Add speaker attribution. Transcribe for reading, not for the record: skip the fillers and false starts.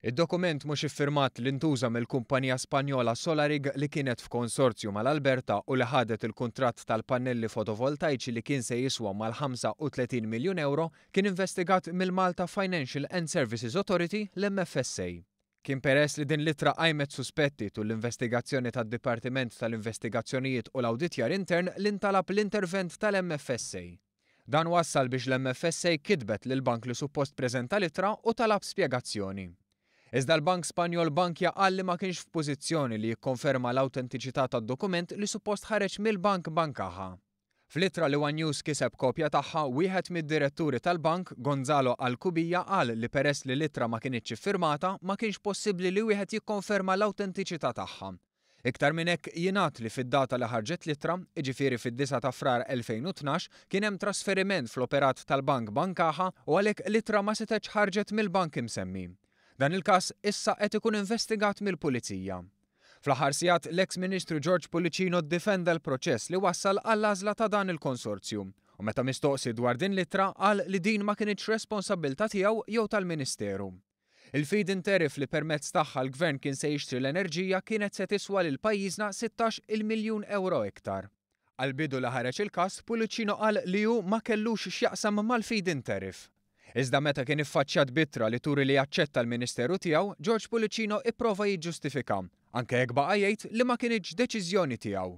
Speaker 1: Id-dokument mhux iffirmat li ntuża mill-kumpanija Spanjola Solarig li kienet f'konsorzju mal-Alberta u li ħadet il-kuntratt tal-pannelli fotovoltaiċi li kien se jiswa mal-35 miljun euro kien investigat mill-Malta Financial and Services Authority l-MFSA. Kien peress li din l-ittra qajmet suspetti tul l-investigazzjoni tad-Dipartiment tal-Investigazzjonijiet u l-Awditjar Intern li ntalab l-intervent tal-MFSA. Dan wassal biex l-MFSA kitbet lill-bank li suppost preżenta l-ittra u talab spjegazzjoni. Iżda l-Bank Spanjol Bankia qal li ma kienx f'pożizzjoni li jikkonferma l-awtentiċità tad-dokument li suppost ħareġ mill-Bank Bancaja. Fl-ittra li One News kiseb kopja tagħha, wieħed mid-diretturi tal-bank, Gonzalo Alcubilla, qal li peress li l-ittra ma kienitx iffirmata ma kienx possibbli li wieħed jikkonferma l-awtentiċità tagħha. Iktar minn hekk jingħad li fid-data li ħarġet l-ittra, jiġifieri fid-9 ta' Frar 2012, kien hemm trasferiment fl-operat tal-Bank Bancaja u għalhekk l-ittra ma setgħetx ħarġet mill-bank imsemmi. Dan il-każ issa qed ikun investigat mill-Pulizija. Fl-aħħar sigħat l-eks Ministru George Pulicino ddifenda l-proċess li wassal għall-għażla ta' dan il-konsorzju. U meta mistoqsi dwar din l-ittra qal li din ma kinitx responsabbiltà tiegħu jew tal-Ministeru. Il-feed-in tariff li permezz tagħha l-Gvern kien se jixtri l-enerġija kienet se tiswa lil pajjiżna 16 miljun euro iktar. Għal-bidu li ħareġ il-każ, Pulicino qal li hu ma kellux x'jaqsam mal-feed-in tariff. Iżda meta kien iffaċċjat bittra li turi li jaċċetta l-Ministeru tiegħu, George Pulicino ipprova jiġġustifika, anke jekk baqa' jgħid li ma kienx deċiżjoni tiegħu.